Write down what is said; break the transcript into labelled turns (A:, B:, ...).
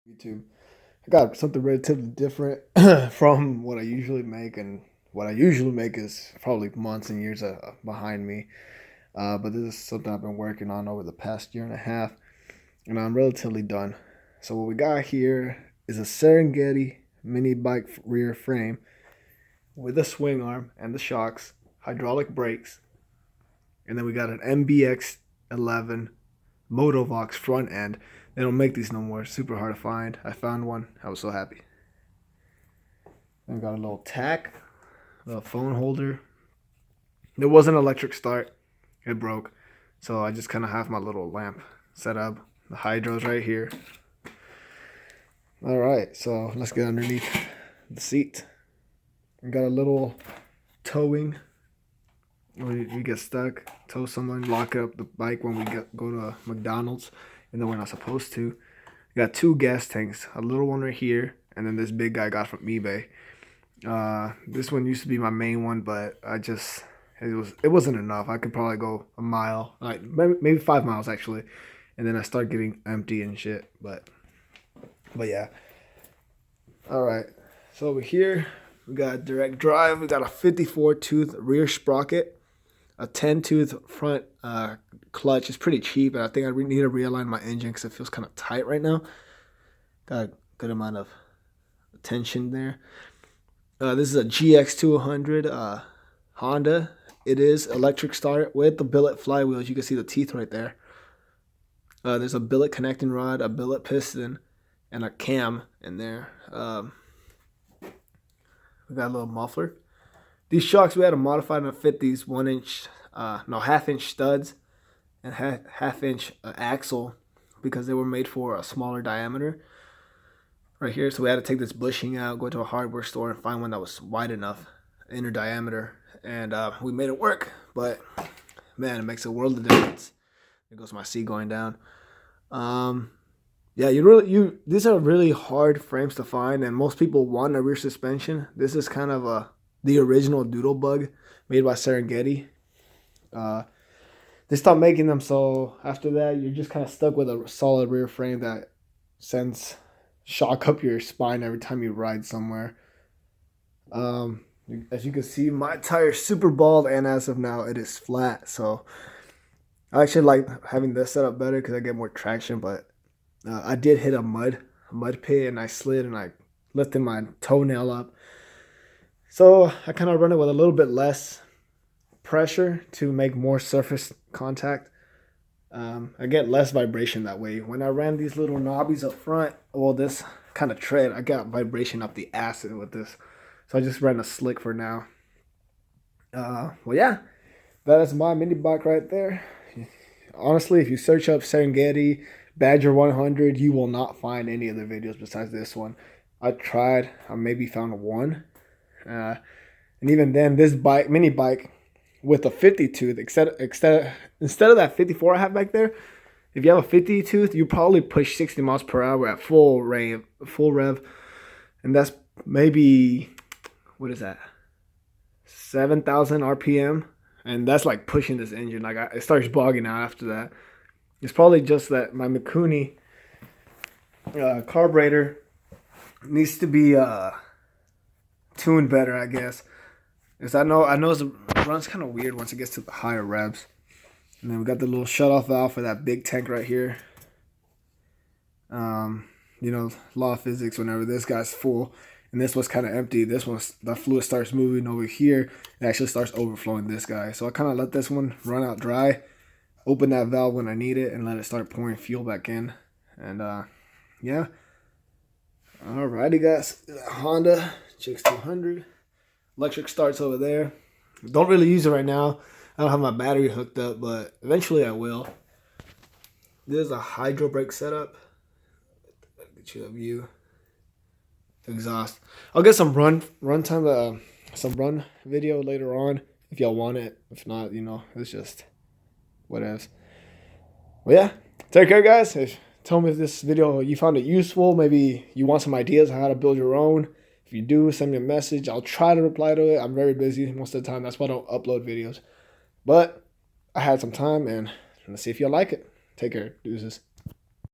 A: YouTube. I got something relatively different from what I usually make, and what I usually make is probably months and years behind me. But this is something I've been working on over the past year and a half, and I'm relatively done. So what we got here is a Serengeti mini bike rear frame with a swing arm and the shocks, hydraulic brakes, and then we got an MBX11 Motovox front end. They don't make these no more. Super hard to find. I found one. I was so happy. Then got a little tack, a phone holder. There was an electric start. It broke. So I just kind of have my little lamp set up. The hydro's right here. All right, so let's get underneath the seat. We got a little towing. When you get stuck, tow someone, lock up the bike when we go to McDonald's, and then we're not supposed to. We got two gas tanks, a little one right here, and then this big guy I got from eBay. This one used to be my main one, but it wasn't enough. I could probably go a mile, like maybe 5 miles actually, and then I start getting empty and shit. But yeah. All right. So over here we got direct drive. We got a 54 tooth rear sprocket, a 10 tooth front clutch. It's pretty cheap, and I think I need to realign my engine because it feels kind of tight right now. Got a good amount of tension there. This is a GX200 Honda. It is electric start with the billet flywheels. You can see the teeth right there. There's a billet connecting rod, a billet piston, and a cam in there. We got a little muffler. These shocks we had to modify to fit these half-inch studs and half-inch axle because they were made for a smaller diameter right here. So we had to take this bushing out, go to a hardware store, and find one that was wide enough, inner diameter, and we made it work. But man, it makes a world of difference. There goes my seat going down. Yeah, these are really hard frames to find, and most people want a rear suspension. This is kind of the original Doodle Bug made by Serengeti. They stopped making them, so after that, you're just kind of stuck with a solid rear frame that sends shock up your spine every time you ride somewhere. As you can see, my tire's super bald, and as of now, it is flat. So I actually like having this set up better because I get more traction, but I did hit a mud pit, and I slid, and I lifted my toenail up. So I kind of run it with a little bit less pressure to make more surface contact. I get less vibration that way. When I ran these little knobbies up front, well, this kind of tread, I got vibration up the acid with this. So I just ran a slick for now. Well, yeah, that is my mini bike right there. Honestly, if you search up Serengeti Badger 100, you will not find any other videos besides this one. I tried. I maybe found one. And even then, this mini bike with a 50 tooth, instead of that 54 I have back there, if you have a 50 tooth, you probably push 60 miles per hour at full rev, and that's maybe, what is that, 7,000 RPM, and that's like pushing this engine. Like it starts bogging out after that. It's probably just that my Mikuni carburetor needs to be tuned better, I guess. Because I know it runs kind of weird once it gets to the higher revs. And then we got the little shutoff valve for that big tank right here. Law of physics, whenever this guy's full and this was kind of empty, the fluid starts moving over here. It actually starts overflowing this guy. So I kind of let this one run out dry, open that valve when I need it, and let it start pouring fuel back in. And yeah. Alrighty, guys. Honda GX200. Electric starts over there. Don't really use it right now. I don't have my battery hooked up, but eventually I will. This is a hydro brake setup. Get you a view. Exhaust. I'll get some run time, some run video later on if y'all want it. If not, it's just whatever. Well, yeah. Take care, guys. Tell me if this video, you found it useful. Maybe you want some ideas on how to build your own. If you do, send me a message. I'll try to reply to it. I'm very busy most of the time. That's why I don't upload videos. But I had some time, and let's see if y'all like it. Take care. Deuces.